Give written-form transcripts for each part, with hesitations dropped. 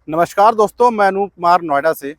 नमस्कार दोस्तों, मैं अनूप कुमार नोएडा से।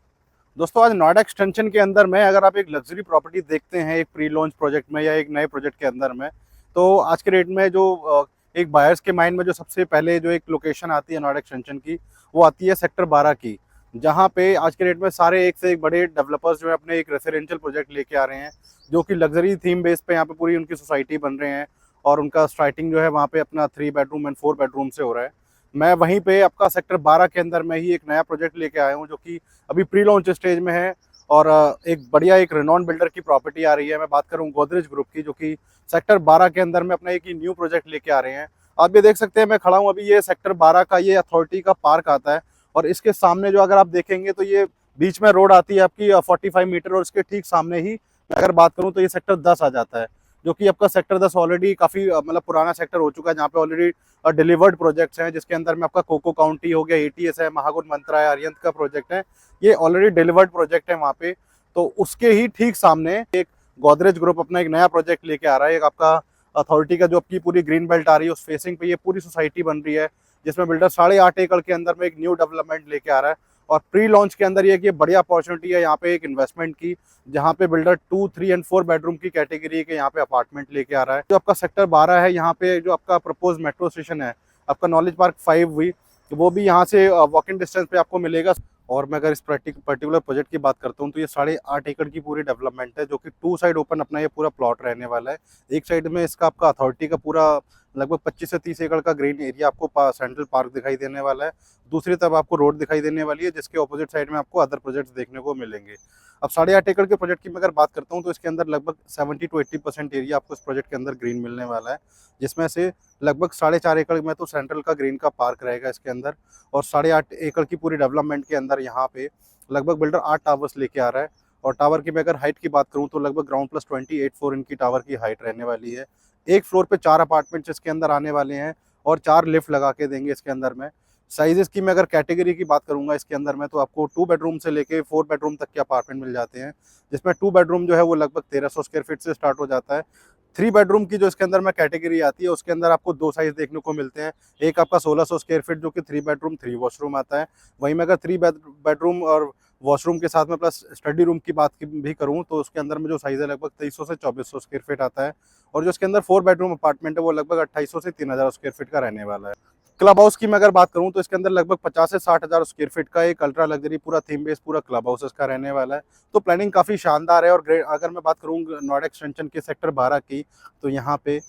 दोस्तों, आज नोएडा एक्सटेंशन के अंदर में अगर आप एक लग्जरी प्रॉपर्टी देखते हैं एक प्री लॉन्च प्रोजेक्ट में या एक नए प्रोजेक्ट के अंदर में, तो आज के डेट में जो एक बायर्स के माइंड में जो सबसे पहले जो एक लोकेशन आती है नोएडा एक्सटेंशन की, वो आती है सेक्टर 12 की। जहाँ पे आज के डेट में सारे एक से एक बड़े डेवलपर्स जो है अपने एक रेसिडेंशियल प्रोजेक्ट लेके आ रहे हैं, जो कि लग्जरी थीम बेस पे यहाँ पे पूरी उनकी सोसाइटी बन रहे हैं। और उनका स्टार्टिंग जो है वहाँ पे अपना 3 बेडरूम एंड 4 बेडरूम से हो रहा है। मैं वहीं पे आपका सेक्टर 12 के अंदर में ही एक नया प्रोजेक्ट लेके आया हूँ, जो कि अभी प्री लॉन्च स्टेज में है। और एक बढ़िया एक रेनॉन बिल्डर की प्रॉपर्टी आ रही है। मैं बात करूँ गोदरेज ग्रुप की, जो कि सेक्टर 12 के अंदर में अपना एक ही न्यू प्रोजेक्ट लेके आ रहे हैं। आप ये देख सकते हैं, मैं खड़ा हूँ अभी, ये सेक्टर 12 का ये अथॉरिटी का पार्क आता है। और इसके सामने जो अगर आप देखेंगे तो ये बीच में रोड आती है आपकी 45 मीटर, और इसके ठीक सामने ही अगर बात करूँ तो ये सेक्टर 10 आ जाता है, जो कि आपका सेक्टर 10 ऑलरेडी काफ़ी मतलब पुराना सेक्टर हो चुका है, जहाँ पे ऑलरेडी डिलीवर्ड प्रोजेक्ट्स हैं, जिसके अंदर में आपका कोको काउंटी हो गया, एटीएस है, महागुण मंत्रा है, अरियंत का प्रोजेक्ट है। ये ऑलरेडी डिलीवर्ड प्रोजेक्ट है वहाँ पे। तो उसके ही ठीक सामने एक गोदरेज ग्रुप अपना एक नया प्रोजेक्ट लेके आ रहा है। एक आपका अथॉरिटी का जो आपकी पूरी ग्रीन बेल्ट आ रही है, उस फेसिंग पे ये पूरी सोसाइटी बन रही है, जिसमें बिल्डर 8.5 एकड़ के अंदर में एक न्यू डेवलपमेंट लेके आ रहा है। और प्री लॉन्च के अंदर ये कि बढ़िया अपॉर्चुनिटी है यहाँ पे एक इन्वेस्टमेंट की, जहाँ पे बिल्डर 2, 3 एंड 4 बेडरूम की कैटेगरी के यहाँ पे अपार्टमेंट लेके आ रहा है। जो आपका सेक्टर 12 है, यहाँ पे जो आपका प्रपोज मेट्रो स्टेशन है, आपका नॉलेज पार्क 5 हुई, वो भी यहाँ से वॉकिंग डिस्टेंस पे आपको मिलेगा। और मैं अगर इस पर्टिकुलर प्रोजेक्ट की बात करता हूँ, तो ये 8.5 एकड़ की पूरी डेवलपमेंट है, जो कि 2 साइड ओपन अपना ये पूरा प्लॉट रहने वाला है। एक साइड में इसका आपका अथॉरिटी का पूरा लगभग 25 से 30 एकड़ का ग्रीन एरिया आपको सेंट्रल पार्क दिखाई देने वाला है। दूसरी तरफ आपको रोड दिखाई देने वाली है, जिसके ऑपोजिट साइड में आपको अदर प्रोजेक्ट्स देखने को मिलेंगे। अब 8.5 एकड़ के प्रोजेक्ट की मैं अगर बात करता हूँ, तो इसके अंदर लगभग 70 to 80% एरिया आपको इस प्रोजेक्ट के अंदर ग्रीन मिलने वाला है, जिसमें से लगभग 4.5 एकड़ में तो सेंट्रल का ग्रीन का पार्क रहेगा इसके अंदर। और 8.5 एकड़ की पूरी डेवलपमेंट के अंदर यहाँ पे लगभग बिल्डर 8 टावर्स लेके आ रहा है। और टावर की मैं अगर हाइट की बात करूँ, तो लगभग ग्राउंड प्लस 28 फ्लोर इनकी टावर की हाइट रहने वाली है। एक फ्लोर पे 4 अपार्टमेंट्स इसके अंदर आने वाले हैं, और 4 लिफ्ट लगा के देंगे इसके अंदर में। साइजेस की मैं अगर कैटेगरी की बात करूंगा इसके अंदर में, तो आपको 2 बेडरूम से लेके 4 बेडरूम तक के अपार्टमेंट मिल जाते हैं, जिसमें 2 बेडरूम जो है वो लगभग 1300 स्क्वायर फीट से स्टार्ट हो जाता है। 3 बेडरूम की जो इसके अंदर में कैटेगरी आती है, उसके अंदर आपको 2 साइज देखने को मिलते हैं। एक आपका 1600 स्क्वायर फीट, जो कि 3 बेडरूम 3 वॉशरूम आता है। वहीं में अगर 3 बेडरूम और वॉशरूम के साथ में प्लस स्टडी रूम की बात भी करूँ, तो उसके अंदर में जो साइज़ है लगभग 2300 से 2400 स्क्वायर फीट आता है। और जो इसके अंदर 4 बेडरूम अपार्टमेंट है, वो लगभग 2800 से 3000 स्क्वायर फीट का रहने वाला है। क्लब हाउस की मैं अगर बात करूँ, तो इसके अंदर लगभग 50 से 60,000 स्क्वायर फीट का एक अल्ट्रा लग्जरी पूरा थीम बेस पूरा क्लब हाउस इसका रहने वाला है। तो प्लानिंग काफ़ी शानदार है। और ग्रेट अगर मैं बात करूँ नोएडा एक्सटेंशन के सेक्टर 12 की, तो यहाँ पे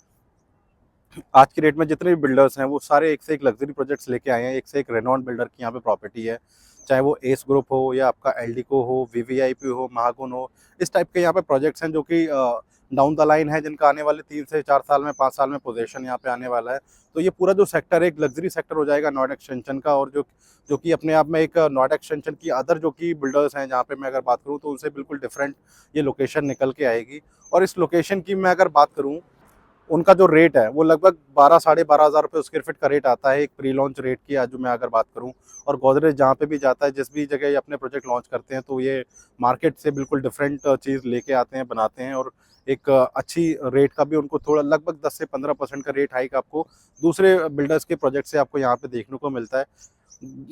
आज की डेट में जितने भी बिल्डर्स हैं, वो सारे एक से एक लग्जरी प्रोजेक्ट्स लेके आए हैं। एक से एक रेनॉन बिल्डर की यहाँ पे प्रॉपर्टी है, चाहे वो एस ग्रुप हो या आपका एल्डिको हो, वीवीआईपी हो, महागुन हो। इस टाइप के यहाँ पे प्रोजेक्ट्स हैं, जो कि डाउन द लाइन है, जिनका आने वाले 3 से 4 साल में 5 साल में पोजीशन यहाँ पे आने वाला है। तो ये पूरा जो सेक्टर है एक लग्जरी सेक्टर हो जाएगा नोएडा एक्सटेंशन का। और जो जो कि अपने आप में एक नोएडा एक्सटेंशन की अदर जो कि बिल्डर्स हैं, जहाँ पे मैं अगर बात करूँ, तो उनसे बिल्कुल डिफरेंट ये लोकेशन निकल के आएगी। और इस लोकेशन की मैं अगर बात करूँ, उनका जो रेट है वो लगभग 12 साढ़े 12,000 रुपये स्क्वायर फीट का रेट आता है, एक प्री लॉन्च रेट की आज जो मैं अगर बात करूं। और गोदरेज जहाँ पे भी जाता है, जिस भी जगह ये अपने प्रोजेक्ट लॉन्च करते हैं, तो ये मार्केट से बिल्कुल डिफरेंट चीज़ लेके आते हैं, बनाते हैं। और एक अच्छी रेट का भी उनको थोड़ा लगभग 10 से 15% का रेट हाइक आपको दूसरे बिल्डर्स के प्रोजेक्ट से आपको यहाँ पे देखने को मिलता है।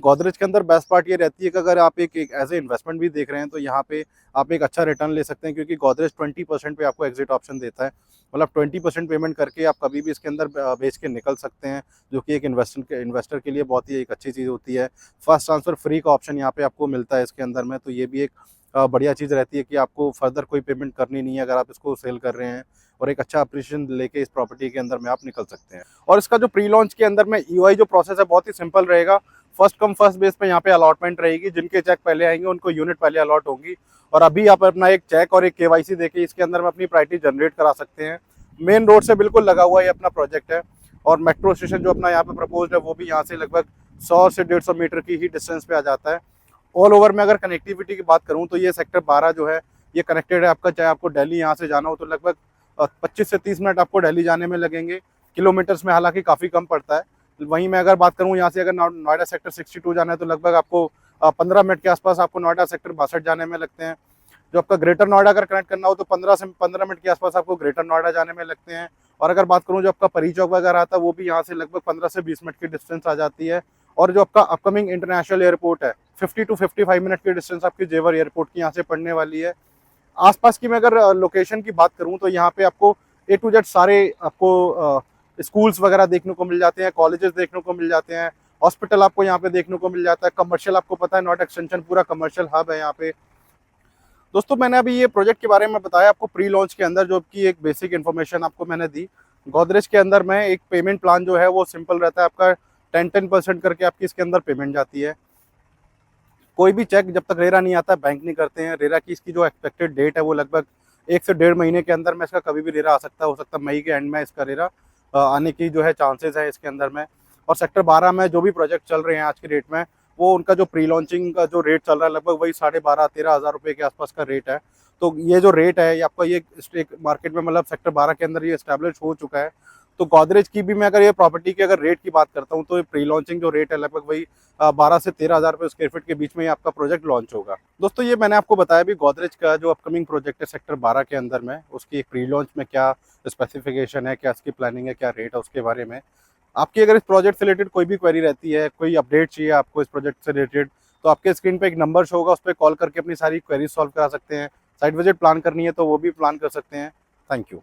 गोदरेज के अंदर बेस्ट पार्ट ये रहती है कि अगर आप एक एज ए इन्वेस्टमेंट भी देख रहे हैं, तो यहाँ पे आप एक अच्छा रिटर्न ले सकते हैं, क्योंकि गोदरेज 20% पे आपको एग्जिट ऑप्शन देता है। मतलब 20% पेमेंट करके आप कभी भी इसके अंदर बेच के निकल सकते हैं, जो कि एक इन्वेस्टर के लिए बहुत ही एक अच्छी चीज़ होती है। फर्स्ट ट्रांसफ़र फ्री का ऑप्शन यहाँ पे आपको मिलता है इसके अंदर में, तो ये भी एक बढ़िया चीज़ रहती है कि आपको फर्दर कोई पेमेंट करनी नहीं है अगर आप इसको सेल कर रहे हैं। और एक अच्छा अप्रिशिएशन लेके इस प्रॉपर्टी के अंदर में आप निकल सकते हैं। और इसका जो प्री लॉन्च के अंदर में ईओआई जो प्रोसेस है बहुत ही सिंपल रहेगा। फर्स्ट कम फर्स्ट बेस पे यहाँ पे अलॉटमेंट रहेगी, जिनके चेक पहले आएंगे उनको यूनिट पहले अलॉट होंगी। और अभी आप अपना एक चेक और एक केवाईसी देके इसके अंदर में अपनी प्रायोरिटी जनरेट करा सकते हैं। मेन रोड से बिल्कुल लगा हुआ ये अपना प्रोजेक्ट है। और मेट्रो स्टेशन जो अपना यहाँ पे प्रपोज्ड है, वो भी यहाँ से लगभग 100 से 150 मीटर की ही डिस्टेंस पे आ जाता है। ऑल ओवर में अगर कनेक्टिविटी की बात करूँ, तो ये सेक्टर 12 जो है ये कनेक्टेड है आपका। चाहे आपको दिल्ली यहाँ से जाना हो, तो लगभग 25 से 30 मिनट आपको दिल्ली जाने में लगेंगे। किलोमीटर्स में हालांकि काफ़ी कम पड़ता है। वहीं मैं अगर बात करूँ, यहाँ से अगर नोएडा सेक्टर 62 जाना है, तो लगभग आपको 15 मिनट के आसपास आपको नोएडा सेक्टर 62 जाने में लगते हैं। जो आपका ग्रेटर नोएडा अगर कनेक्ट करना हो, तो 15 मिनट के आसपास आपको ग्रेटर नोएडा जाने में लगते हैं। और अगर बात करूँ जो आपका परी चौक वगैरह आता है, वो भी यहाँ से लगभग 15 से 20 मिनट की डिस्टेंस आ जाती है। और जो आपका अपकमिंग इंटरनेशनल एयरपोर्ट है 50 टू 55 मिनट की डिस्टेंस आपकी जेवर एयरपोर्ट की यहाँ से पड़ने वाली है। आसपास की मैं अगर लोकेशन की बात करूँ तो यहाँ पे आपको ए टू जेड सारे आपको स्कूल्स वगैरह देखने को मिल जाते हैं, कॉलेजेस देखने को मिल जाते हैं, हॉस्पिटल आपको यहाँ पे देखने को मिल जाता है, कमर्शियल आपको पता है नोएडा एक्सटेंशन पूरा कमर्शियल हब है यहाँ पे। दोस्तों मैंने अभी ये प्रोजेक्ट के बारे में बताया आपको प्री लॉन्च के अंदर, जो कि एक बेसिक इन्फॉर्मेशन आपको मैंने दी। गोदरेज के अंदर में एक पेमेंट प्लान जो है वो सिंपल रहता है, आपका 10% करके आपकी इसके अंदर पेमेंट जाती है। कोई भी चेक जब तक रेरा नहीं आता बैंक नहीं करते हैं। रेरा की इसकी जो एक्सपेक्टेड डेट है वो लगभग 1 से 1.5 महीने के अंदर में इसका कभी भी रेरा आ सकता है, हो सकता है मई के एंड में इसका रेरा आने की जो है चांसेस है इसके अंदर में। और सेक्टर 12 में जो भी प्रोजेक्ट चल रहे हैं आज के डेट में, वो उनका जो प्री लॉन्चिंग का जो रेट चल रहा है लगभग वही 12,500-13 हज़ार रुपये के आसपास का रेट है। तो ये जो रेट है ये आपका ये मार्केट में मतलब सेक्टर 12 के अंदर ये इस्टेब्लिश हो चुका है। तो गोदरेज की भी मैं अगर ये प्रॉपर्टी की अगर रेट की बात करता हूँ तो प्री लॉन्चिंग जो रेट है लगभग वही 12 से 13 हज़ार रुपये स्क्वायर फीट के बीच में ही आपका प्रोजेक्ट लॉन्च होगा। दोस्तों ये मैंने आपको बताया भी गोदरेज का जो अपकमिंग प्रोजेक्ट है सेक्टर 12 के अंदर में, उसकी एक प्री लॉन्च में क्या स्पेसिफिकेशन है, क्या इसकी प्लानिंग है, क्या रेट है, उसके बारे में। आपकी अगर इस प्रोजेक्ट से रिलेटेड कोई भी क्वेरी रहती है, कोई अपडेट चाहिए आपको इस प्रोजेक्ट से रिलेटेड, तो आपके स्क्रीन पे एक नंबर शो होगा, उस पर कॉल करके अपनी सारी क्वेरीज सॉल्व करा सकते हैं। साइट विजिट प्लान करनी है तो वो भी प्लान कर सकते हैं। Thank you.